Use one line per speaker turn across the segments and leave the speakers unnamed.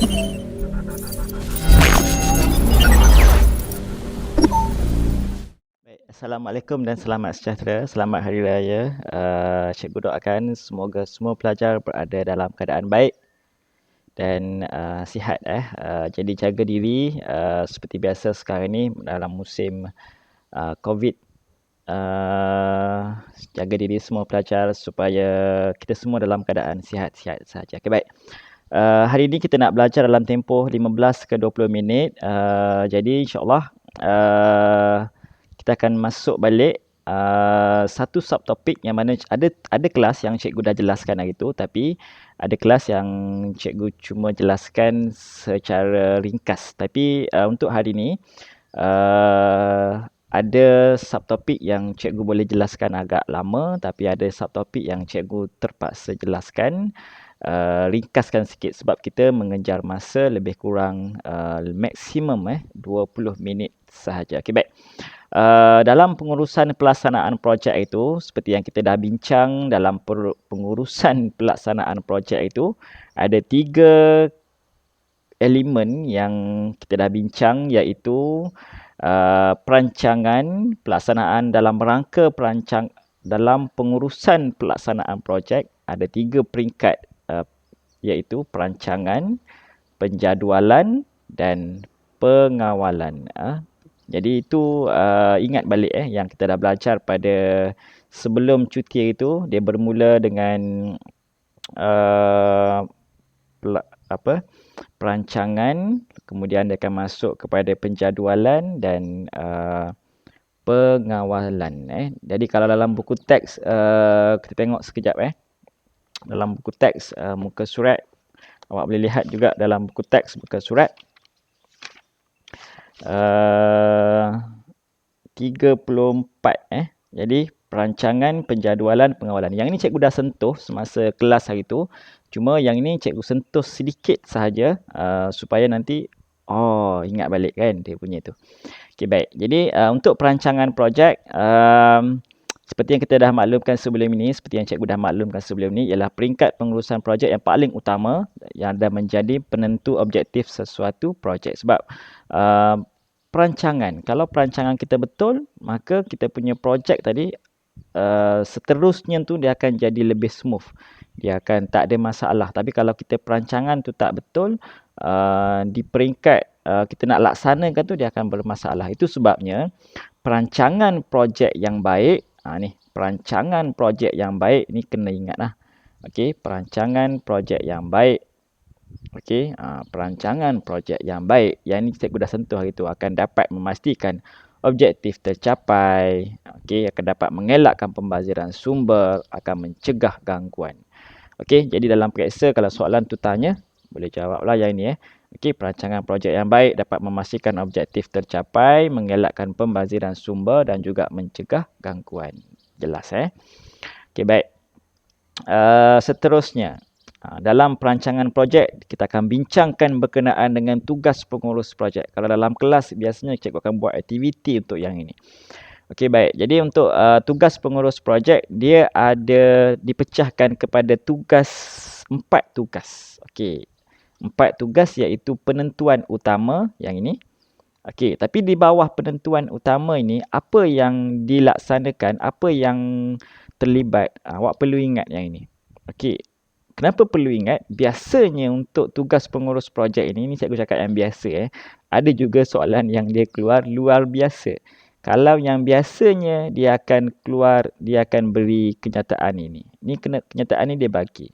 Baik, Assalamualaikum dan selamat sejahtera. Selamat Hari Raya. Cikgu doakan semoga semua pelajar berada dalam keadaan baik dan sihat. Jadi jaga diri seperti biasa sekarang ni dalam musim COVID. Jaga diri semua pelajar supaya kita semua dalam keadaan sihat-sihat sahaja. Okay, baik. Hari ini kita nak belajar dalam tempoh 15 ke 20 minit. Jadi insyaAllah kita akan masuk balik satu subtopik yang mana ada kelas yang cikgu dah jelaskan hari tu, tapi ada kelas yang cikgu cuma jelaskan secara ringkas. Tapi untuk hari ni ada subtopik yang cikgu boleh jelaskan agak lama, tapi ada subtopik yang cikgu terpaksa jelaskan ringkaskan sikit sebab kita mengejar masa lebih kurang maksimum 20 minit sahaja. Okey, baik. Dalam pengurusan pelaksanaan projek itu, seperti yang kita dah bincang dalam pengurusan pelaksanaan projek itu, ada 3 elemen yang kita dah bincang, iaitu perancangan, pelaksanaan dalam rangka dalam pengurusan pelaksanaan projek ada 3 peringkat, iaitu perancangan, penjadualan dan pengawalan. Jadi itu ingat balik yang kita dah belajar pada sebelum cuti itu. Dia bermula dengan perancangan, kemudian dia akan masuk kepada penjadualan dan pengawalan. Jadi kalau dalam buku teks kita tengok sekejap dalam buku teks muka surat, awak boleh lihat juga dalam buku teks muka surat 34 jadi perancangan, penjadualan, pengawalan. Yang ini cikgu dah sentuh semasa kelas hari tu. Cuma yang ini cikgu sentuh sedikit sahaja supaya nanti ingat balik kan dia punya tu. Okey, baik. Jadi untuk perancangan projek, seperti yang kita dah maklumkan sebelum ini, seperti yang cikgu dah maklumkan sebelum ini, ialah peringkat pengurusan projek yang paling utama yang dah menjadi penentu objektif sesuatu projek. Sebab perancangan, kalau perancangan kita betul, maka kita punya projek tadi seterusnya tu dia akan jadi lebih smooth. Dia akan tak ada masalah. Tapi kalau kita perancangan tu tak betul, di peringkat kita nak laksanakan tu dia akan bermasalah. Itu sebabnya perancangan projek yang baik, perancangan projek yang baik ni kena ingat lah. Okey, perancangan projek yang baik. Okey, perancangan projek yang baik. Yang ni cikgu dah sentuh hari tu, akan dapat memastikan objektif tercapai. Okey, akan dapat mengelakkan pembaziran sumber, akan mencegah gangguan. Okey, jadi dalam periksa kalau soalan tu tanya, boleh jawablah yang ini. Okey, perancangan projek yang baik dapat memastikan objektif tercapai, mengelakkan pembaziran sumber dan juga mencegah gangguan. Jelas Okey, baik. Seterusnya, dalam perancangan projek kita akan bincangkan berkenaan dengan tugas pengurus projek. Kalau dalam kelas biasanya cikgu akan buat aktiviti untuk yang ini. Okey, baik. Jadi untuk tugas pengurus projek, dia ada dipecahkan kepada 4 tugas. Okey. 4 tugas iaitu penentuan utama yang ini. Okey, tapi di bawah penentuan utama ini, apa yang dilaksanakan, apa yang terlibat, awak perlu ingat yang ini. Okey. Kenapa perlu ingat? Biasanya untuk tugas pengurus projek ini cikgu cakap yang biasa ada juga soalan yang dia keluar luar biasa. Kalau yang biasanya dia akan keluar, dia akan beri kenyataan ini. Ni kenyataan ni dia bagi.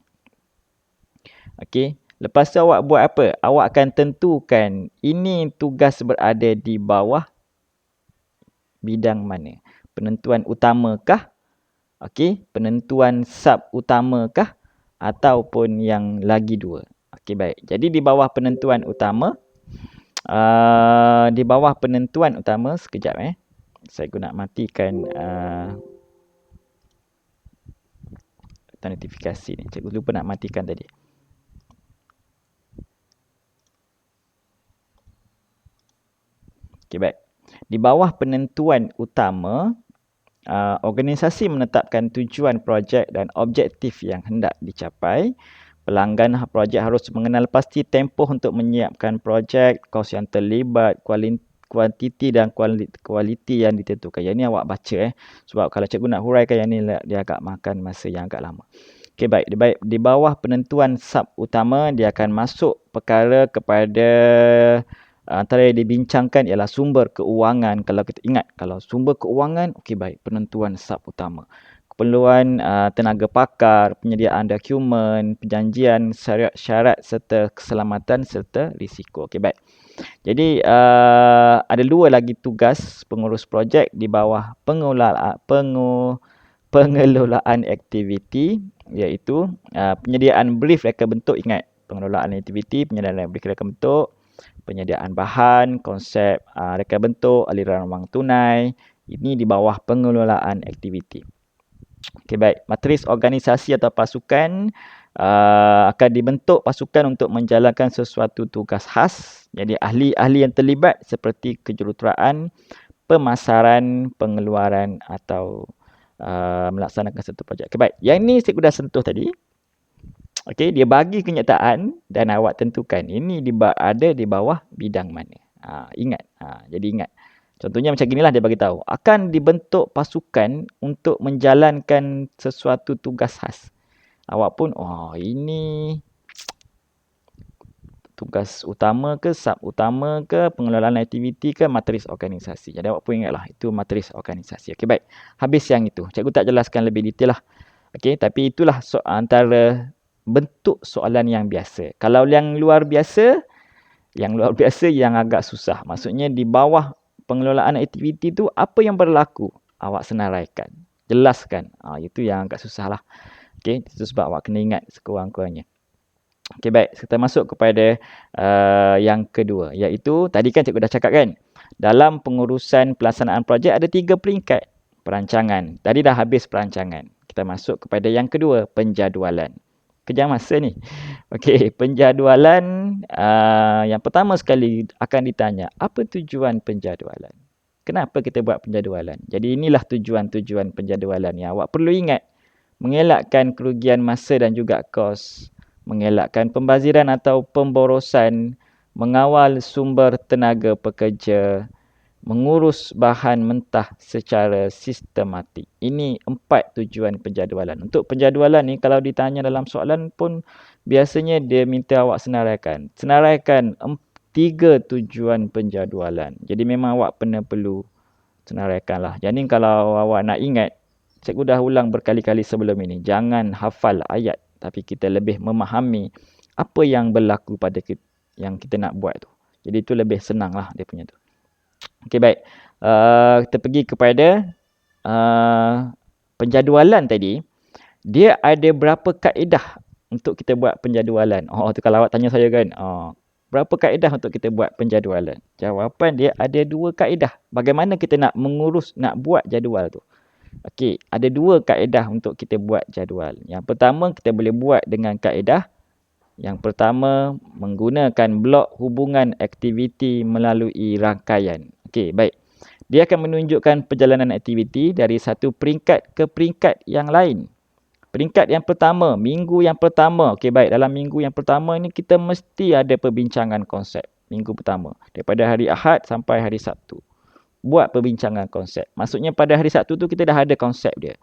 Okey. Lepas tu awak buat apa? Awak akan tentukan ini tugas berada di bawah bidang mana. Penentuan utamakah? Okey. Penentuan sub utamakah? Ataupun yang lagi 2. Okey, baik. Jadi di bawah penentuan utama, sekejap saya guna matikan notifikasi ni. Cikgu lupa nak matikan tadi. Okey, baik. Di bawah penentuan utama, organisasi menetapkan tujuan projek dan objektif yang hendak dicapai. Pelanggan projek harus mengenal pasti tempoh untuk menyiapkan projek, kos yang terlibat, kuantiti dan kualiti yang ditentukan. Yang ni awak baca sebab kalau cikgu nak huraikan yang ni dia agak makan masa yang agak lama. Okey, baik. Di bawah penentuan sub utama dia akan masuk perkara kepada antara yang dibincangkan ialah sumber keuangan. Kalau kita ingat, kalau sumber keuangan, okey baik, penentuan sub utama. Keperluan tenaga pakar, penyediaan dokumen, perjanjian, syarat serta keselamatan serta risiko. Okey, baik. Jadi ada dua lagi tugas pengurus projek di bawah pengelolaan aktiviti, iaitu penyediaan brief reka bentuk. Ingat, pengelolaan aktiviti, penyediaan brief reka bentuk, penyediaan bahan, konsep reka bentuk, aliran wang tunai. Ini di bawah pengelolaan aktiviti. Okey, baik. Matris organisasi atau pasukan akan dibentuk pasukan untuk menjalankan sesuatu tugas khas. Jadi ahli-ahli yang terlibat seperti kejuruteraan, pemasaran, pengeluaran atau melaksanakan satu projek. Okay, baik. Yang ni cikgu dah sentuh tadi. Okey, dia bagi kenyataan dan awak tentukan ini ada di bawah bidang mana. Ingat. Jadi ingat. Contohnya macam ginilah dia bagi tahu. Akan dibentuk pasukan untuk menjalankan sesuatu tugas khas. Awak pun, ini tugas utama ke, sub utama ke, pengelolaan aktiviti ke, matris organisasi. Jadi awak pun ingatlah, itu matris organisasi. Okey, baik. Habis yang itu. Cikgu tak jelaskan lebih detail lah. Okey, tapi itulah antara bentuk soalan yang biasa. Kalau yang luar biasa yang agak susah. Maksudnya di bawah pengelolaan aktiviti tu apa yang berlaku? Awak senaraikan. Jelaskan. Itu yang agak susah lah. Okey, itu sebab awak kena ingat sekurang-kurangnya. Okey, baik. Kita masuk kepada yang kedua. Iaitu, tadi kan cikgu dah cakap kan, dalam pengurusan pelaksanaan projek ada 3 peringkat. Perancangan. Tadi dah habis perancangan. Kita masuk kepada yang kedua, penjadualan. Kejam masa ni. Okey, penjadualan yang pertama sekali akan ditanya, apa tujuan penjadualan? Kenapa kita buat penjadualan? Jadi inilah tujuan-tujuan penjadualan yang awak perlu ingat. Mengelakkan kerugian masa dan juga kos, mengelakkan pembaziran atau pemborosan, mengawal sumber tenaga pekerja, mengurus bahan mentah secara sistematik. Ini 4 tujuan penjadualan. Untuk penjadualan ni kalau ditanya dalam soalan pun biasanya dia minta awak senaraikan. Senaraikan 3 tujuan penjadualan. Jadi memang awak perlu senaraikan lah. Jadi kalau awak nak ingat, cikgu dah ulang berkali-kali sebelum ini. Jangan hafal ayat, tapi kita lebih memahami apa yang berlaku pada yang kita nak buat tu. Jadi itu lebih senang lah dia punya tu. Okey, baik. Kita pergi kepada penjadualan tadi. Dia ada berapa kaedah untuk kita buat penjadualan? Tu kalau awak tanya saya kan. Berapa kaedah untuk kita buat penjadualan? Jawapan dia ada 2 kaedah. Bagaimana kita nak buat jadual tu? Okey, ada 2 kaedah untuk kita buat jadual. Yang pertama, kita boleh buat dengan kaedah. Yang pertama, menggunakan blok hubungan aktiviti melalui rangkaian. Okey, baik. Dia akan menunjukkan perjalanan aktiviti dari satu peringkat ke peringkat yang lain. Peringkat yang pertama, minggu yang pertama. Okey, baik. Dalam minggu yang pertama ini kita mesti ada perbincangan konsep. Minggu pertama. Daripada hari Ahad sampai hari Sabtu. Buat perbincangan konsep. Maksudnya pada hari Sabtu tu kita dah ada konsep dia.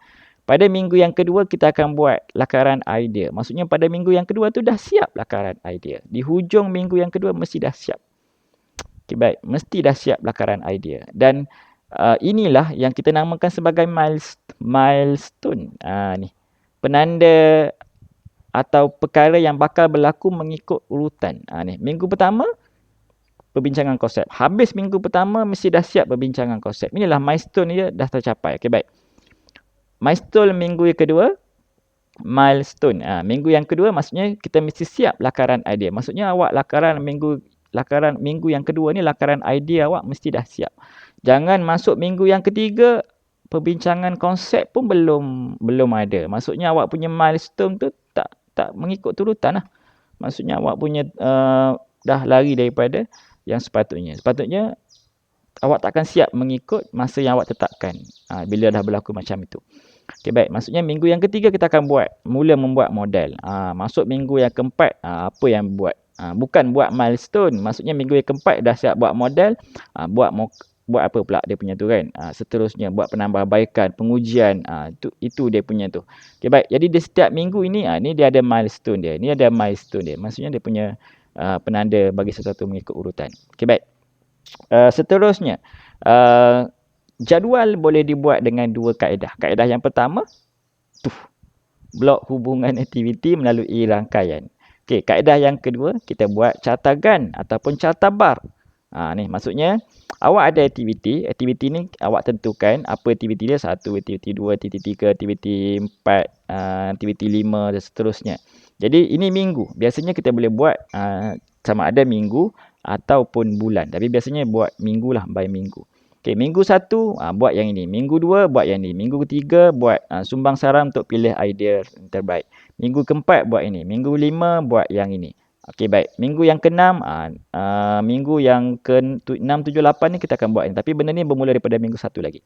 Pada minggu yang kedua kita akan buat lakaran idea. Maksudnya pada minggu yang kedua tu dah siap lakaran idea. Di hujung minggu yang kedua mesti dah siap. Okay, baik. Mesti dah siap lakaran idea. Dan inilah yang kita namakan sebagai milestone. Ni. Penanda atau perkara yang bakal berlaku mengikut urutan. Ni. Minggu pertama, perbincangan konsep. Habis minggu pertama mesti dah siap perbincangan konsep. Inilah milestone dia dah tercapai. Okay, baik. Milestone minggu yang kedua. Milestone. Minggu yang kedua maksudnya kita mesti siap lakaran idea. Maksudnya awak lakaran minggu yang kedua ni lakaran idea awak mesti dah siap. Jangan masuk minggu yang ketiga perbincangan konsep pun belum ada. Maksudnya awak punya milestone tu tak mengikut turutan lah. Maksudnya awak punya dah lari daripada yang sepatutnya. Sepatutnya awak takkan siap mengikut masa yang awak tetapkan bila dah berlaku macam itu. Okey, baik. Maksudnya minggu yang ketiga kita akan mula membuat model. Masuk minggu yang keempat, apa yang buat? Bukan buat milestone. Maksudnya minggu yang keempat dah siap buat model, buat apa pula dia punya tu kan? Seterusnya buat penambahbaikan, pengujian. Itu dia punya tu. Okey, baik. Jadi di setiap minggu ini, ni dia ada milestone dia. Ni ada milestone dia. Maksudnya dia punya penanda bagi sesuatu mengikut urutan. Okey, baik. Seterusnya, jadual boleh dibuat dengan dua kaedah. Kaedah yang pertama, blok hubungan aktiviti melalui rangkaian. Okey, kaedah yang kedua, kita buat cartagan ataupun cartabar. Ni maksudnya awak ada aktiviti ni awak tentukan apa aktiviti dia, 1, aktiviti 2, aktiviti 3, aktiviti 4, aktiviti 5 dan seterusnya. Jadi ini minggu. Biasanya kita boleh buat sama ada minggu ataupun bulan. Tapi biasanya buat minggu lah, by minggu. Okey, minggu 1 buat yang ini. Minggu 2 buat yang ini. Minggu ketiga buat sumbang saran untuk pilih idea terbaik. Minggu keempat buat ini. Minggu 5 buat yang ini. Okey, baik. Minggu yang ke-6, minggu yang ke-6, 7, 8 ni kita akan buat ini. Tapi benda ni bermula daripada minggu 1 lagi.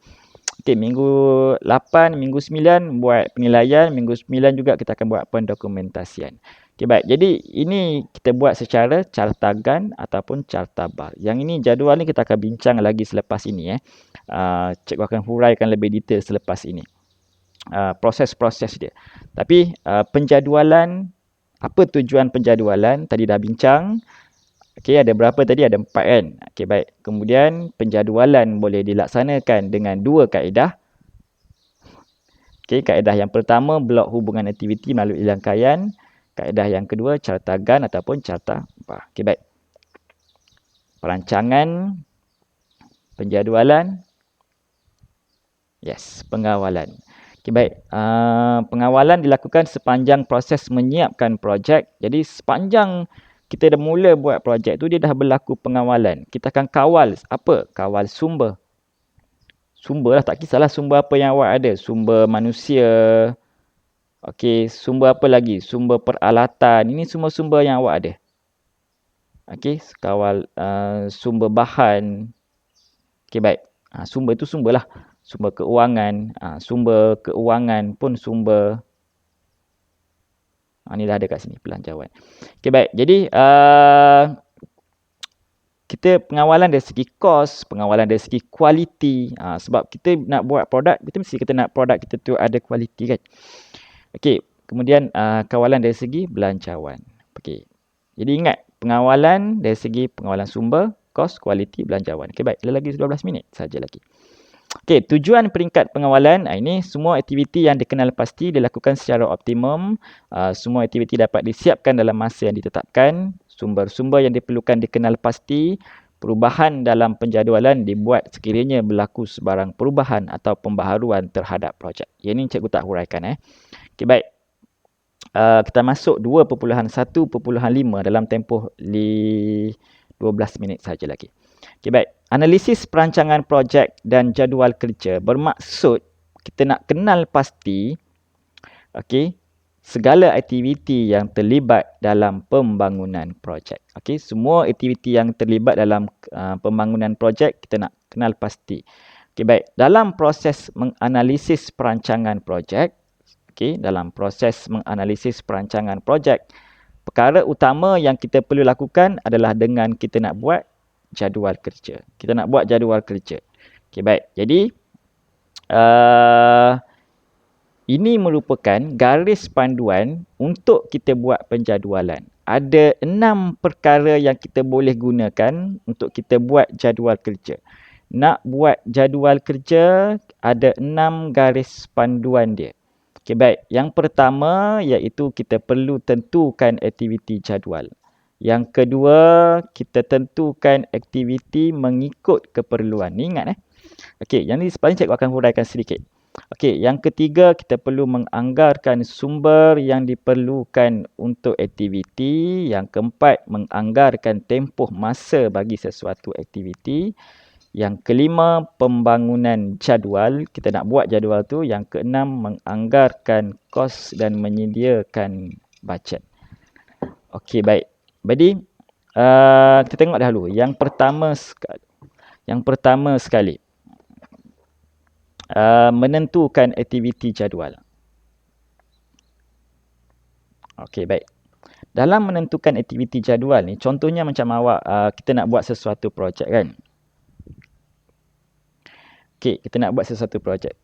Okey, minggu 8, minggu 9 buat penilaian. Minggu 9 juga kita akan buat pendokumentasian. Okey, baik. Jadi ini kita buat secara cartagan ataupun cartabar. Yang ini jadual ni kita akan bincang lagi selepas ini. Cikgu akan huraikan lebih detail selepas ini. Proses-proses dia. Tapi penjadualan, apa tujuan penjadualan? Tadi dah bincang. Okey, ada berapa tadi? Ada 4 kan? Okey, baik. Kemudian penjadualan boleh dilaksanakan dengan dua kaedah. Okey, kaedah yang pertama, blok hubungan aktiviti melalui rangkaian. Kaedah yang kedua, cartagan ataupun cartabar. Okey, baik. Perancangan, penjadualan, pengawalan. Okey, baik. Pengawalan dilakukan sepanjang proses menyiapkan projek. Jadi sepanjang kita dah mula buat projek tu, dia dah berlaku pengawalan. Kita akan kawal apa? Kawal sumber. Sumber lah, tak kisahlah sumber apa yang awak ada. Sumber manusia. Okey, sumber apa lagi? Sumber peralatan. Ini semua sumber yang awak ada. Okey, kawal sumber bahan. Okey, baik. Sumber itu sumber lah. Sumber keuangan. Sumber keuangan pun sumber. Ni dah ada kat sini pelancaran. Okey, baik. Jadi kita pengawalan dari segi kos, pengawalan dari segi kualiti. Sebab kita nak buat produk, kita nak produk kita tu ada kualiti kan. Okey, kemudian kawalan dari segi belanjawan. Okey. Jadi ingat, pengawalan dari segi pengawalan sumber, kos, kualiti, belanjawan. Okey, baik. Ada lagi 12 minit saja lagi. Okey, tujuan peringkat pengawalan, ini semua aktiviti yang dikenal pasti dilakukan secara optimum. Semua aktiviti dapat disiapkan dalam masa yang ditetapkan. Sumber-sumber yang diperlukan dikenal pasti. Perubahan dalam penjadualan dibuat sekiranya berlaku sebarang perubahan atau pembaharuan terhadap projek. Yang ini cikgu tak huraikan. Okey, baik. Kita masuk 2.1.5 dalam tempoh 12 minit saja lagi. Okey, baik. Analisis perancangan projek dan jadual kerja bermaksud kita nak kenal pasti segala aktiviti yang terlibat dalam pembangunan projek. Okey, semua aktiviti yang terlibat dalam pembangunan projek kita nak kenal pasti. Okey, baik. Dalam proses menganalisis perancangan projek, dalam proses menganalisis perancangan projek, perkara utama yang kita perlu lakukan adalah dengan kita nak buat jadual kerja. Kita nak buat jadual kerja. Okey, baik. Jadi ini merupakan garis panduan untuk kita buat penjadualan. Ada 6 perkara yang kita boleh gunakan untuk kita buat jadual kerja. Nak buat jadual kerja, ada 6 garis panduan dia. Okey, baik. Yang pertama iaitu kita perlu tentukan aktiviti jadual. Yang kedua, kita tentukan aktiviti mengikut keperluan. Ni ingat Okey, yang ni sepatutnya cikgu akan huraikan sedikit. Okey, yang ketiga, kita perlu menganggarkan sumber yang diperlukan untuk aktiviti. Yang keempat, menganggarkan tempoh masa bagi sesuatu aktiviti. Yang kelima, pembangunan jadual. Kita nak buat jadual tu. Yang keenam, menganggarkan kos dan menyediakan bajet. Okey, baik. Jadi, kita tengok dahulu. Yang pertama sekali. menentukan aktiviti jadual. Okey, baik. Dalam menentukan aktiviti jadual ni, contohnya macam awak kita nak buat sesuatu projek kan. Okey, kita nak buat sesuatu projek.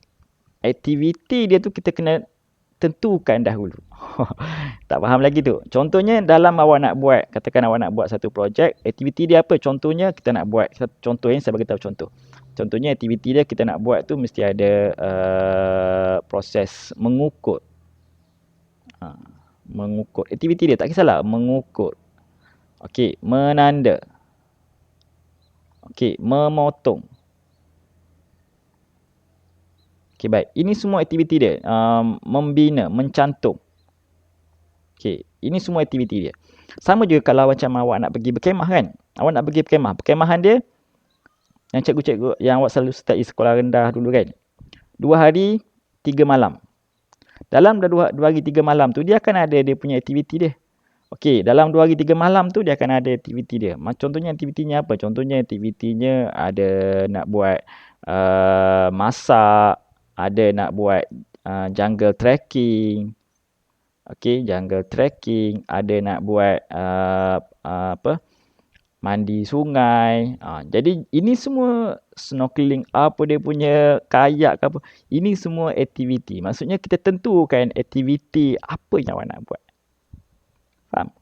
Aktiviti dia tu kita kena tentukan dahulu. Tak faham lagi tu. Contohnya dalam awak nak buat, katakan awak nak buat satu projek, aktiviti dia apa? Contohnya kita nak buat, contoh yang saya bagi tahu contoh. Contohnya aktiviti dia kita nak buat tu mesti ada proses mengukur. Mengukur. Aktiviti dia tak kisahlah, mengukur. Okey, menanda. Okey, memotong. Okey, baik. Ini semua aktiviti dia. Membina, mencantum. Okey, ini semua aktiviti dia. Sama juga kalau macam awak nak pergi berkemah kan. Awak nak pergi berkemah. Perkemahan dia, yang cikgu-cikgu yang awak selalu start di sekolah rendah dulu kan. 2 hari, 3 malam. Dalam 2 hari 3 malam tu, dia akan ada dia punya aktiviti dia. Okey, dalam 2 hari 3 malam tu, dia akan ada aktiviti dia. Contohnya aktivitinya apa? Contohnya aktivitinya ada nak buat masak, ada nak buat jungle trekking. Okey, jungle trekking, ada nak buat mandi sungai. Jadi ini semua snorkeling apa dia punya kayak ke apa. Ini semua aktiviti. Maksudnya kita tentukan aktiviti apa yang awak nak buat. Faham?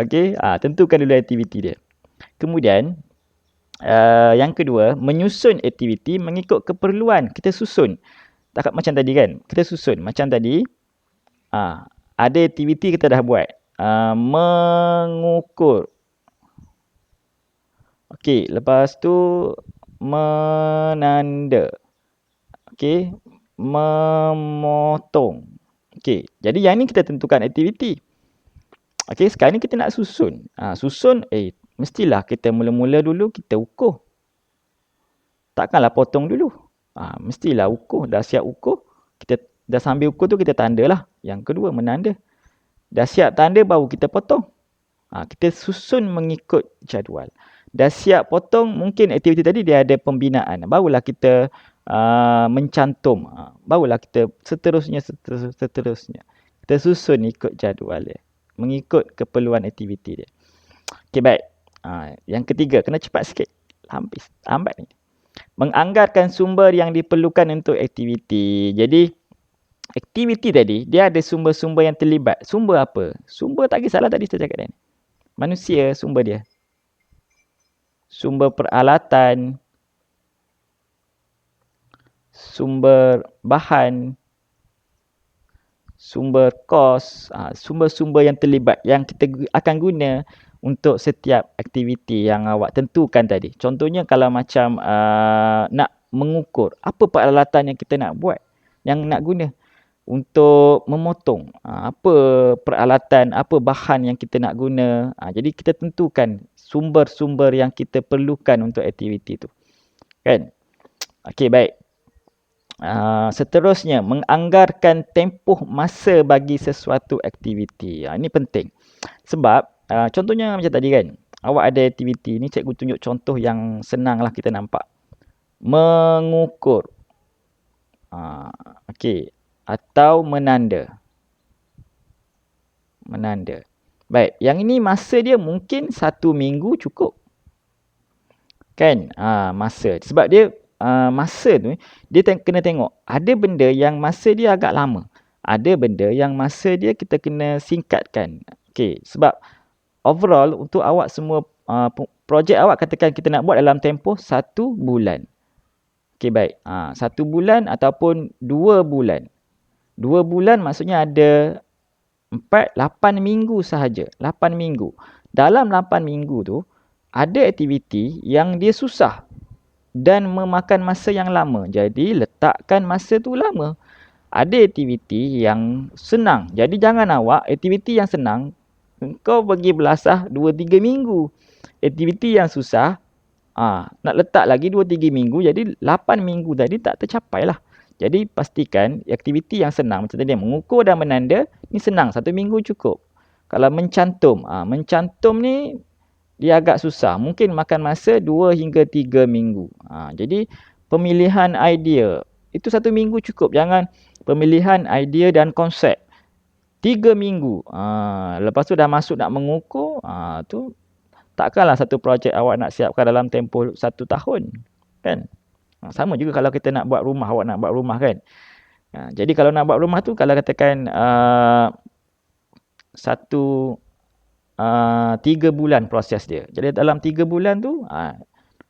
Okey, tentukan dulu aktiviti dia. Kemudian yang kedua, menyusun aktiviti mengikut keperluan. Kita susun. Tak macam tadi kan? Kita susun. Macam tadi ada aktiviti kita dah buat. Mengukur. Okey, lepas tu menanda. Okey, memotong. Okey, jadi yang ni kita tentukan aktiviti. Okey, sekarang ni kita nak susun. Susun, mestilah kita mula-mula dulu kita ukur. Takkanlah potong dulu. Mestilah ukur. Dah siap ukur, kita dah sambil ukur tu kita tandalah. Yang kedua, menanda. Dah siap tanda baru kita potong. Kita susun mengikut jadual. Dah siap potong, mungkin aktiviti tadi dia ada pembinaan. Barulah kita mencantum. Barulah kita seterusnya. Kita susun ikut jadual dia. Mengikut keperluan aktiviti dia. Okey, baik. Yang ketiga, kena cepat sikit. Lambat ni. Menganggarkan sumber yang diperlukan untuk aktiviti. Jadi, aktiviti tadi, dia ada sumber-sumber yang terlibat. Sumber apa? Sumber tak kisahlah tadi saya cakap tadi. Manusia sumber dia. Sumber peralatan, sumber bahan, sumber kos, sumber-sumber yang terlibat yang kita akan guna untuk setiap aktiviti yang awak tentukan tadi. Contohnya kalau macam nak mengukur, apa peralatan yang kita nak buat, yang nak guna untuk memotong, apa peralatan, apa bahan yang kita nak guna. Jadi kita tentukan sumber-sumber yang kita perlukan untuk aktiviti tu. Kan? Okey, baik. Seterusnya, menganggarkan tempoh masa bagi sesuatu aktiviti. Ini penting. Sebab, contohnya macam tadi kan, awak ada aktiviti. Ni cikgu tunjuk contoh yang senang lah kita nampak. Mengukur. Okey. Atau menanda. Menanda. Baik, yang ini masa dia mungkin 1 minggu cukup. Kan? Masa. Sebab dia masa tu, dia kena tengok. Ada benda yang masa dia agak lama. Ada benda yang masa dia kita kena singkatkan. Okey, sebab overall untuk awak semua projek awak katakan kita nak buat dalam tempoh 1 bulan. Okey, baik. 1 bulan ataupun 2 bulan. 2 bulan maksudnya ada 8 minggu sahaja. 8 minggu. Dalam 8 minggu tu, ada aktiviti yang dia susah dan memakan masa yang lama. Jadi, letakkan masa tu lama. Ada aktiviti yang senang. Jadi, jangan awak aktiviti yang senang, kau pergi belasah 2-3 minggu. Aktiviti yang susah, nak letak lagi 2-3 minggu. Jadi, 8 minggu tadi tak tercapai lah. Jadi pastikan aktiviti yang senang macam tadi mengukur dan menanda ni senang 1 minggu cukup. Kalau mencantum, mencantum ni dia agak susah. Mungkin makan masa 2 hingga 3 minggu. Jadi pemilihan idea. Itu 1 minggu cukup. Jangan pemilihan idea dan konsep. 3 minggu. Lepas tu dah masuk nak mengukur. Tu takkanlah satu projek awak nak siapkan dalam tempoh 1 tahun. Kan? Sama juga kalau kita nak buat rumah. Awak nak buat rumah kan? Jadi kalau nak buat rumah tu, kalau katakan 3 bulan proses dia. Jadi dalam 3 bulan tu,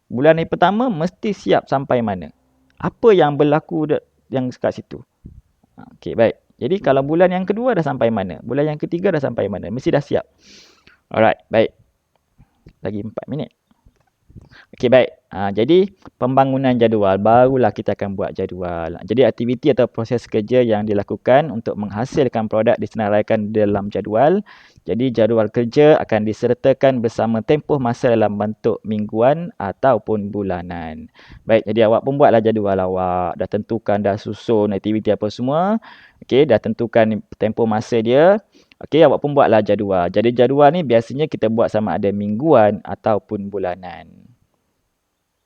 bulan yang pertama mesti siap sampai mana. Apa yang berlaku yang kat situ. Okey, baik. Jadi kalau bulan yang kedua dah sampai mana. Bulan yang ketiga dah sampai mana. Mesti dah siap. Alright, baik. Lagi 4 minit. Okey, baik. Jadi pembangunan jadual, barulah kita akan buat jadual. Jadi aktiviti atau proses kerja yang dilakukan untuk menghasilkan produk disenaraikan dalam jadual. Jadi jadual kerja akan disertakan bersama tempoh masa dalam bentuk mingguan ataupun bulanan. Baik, jadi awak pun buatlah jadual awak. Dah tentukan, dah susun aktiviti apa semua. Okey, dah tentukan tempoh masa dia. Okey, awak pun buatlah jadual. Jadi jadual ni biasanya kita buat sama ada mingguan ataupun bulanan.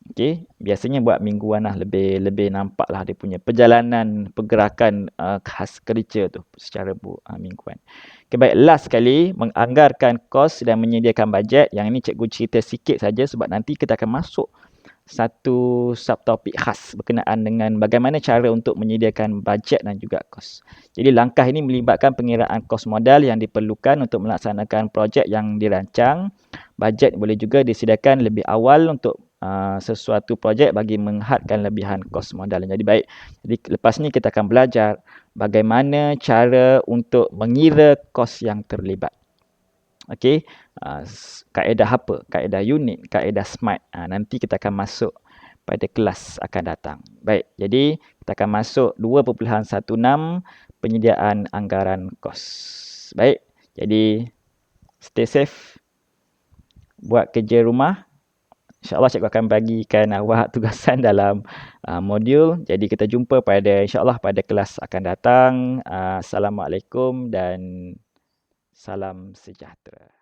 Okey, biasanya buat mingguan lah, lebih nampak lah dia punya perjalanan pergerakan khas kerja tu secara mingguan. Okay, baik, last sekali menganggarkan kos dan menyediakan bajet. Yang ini cikgu cerita sikit saja sebab nanti kita akan masuk satu subtopik khas berkenaan dengan bagaimana cara untuk menyediakan bajet dan juga kos. Jadi langkah ini melibatkan pengiraan kos modal yang diperlukan untuk melaksanakan projek yang dirancang. Bajet boleh juga disediakan lebih awal untuk sesuatu projek bagi menghadkan lebihan kos modal. Jadi baik, jadi lepas ni kita akan belajar bagaimana cara untuk mengira kos yang terlibat. Okey, kaedah apa? Kaedah unit, kaedah SMART. Nanti kita akan masuk pada kelas akan datang. Baik, jadi kita akan masuk 2.16 penyediaan anggaran kos. Baik, jadi stay safe. Buat kerja rumah. InsyaAllah cikgu akan bagikan awak tugasan dalam modul. Jadi kita jumpa insyaAllah pada kelas akan datang. Assalamualaikum dan salam sejahtera.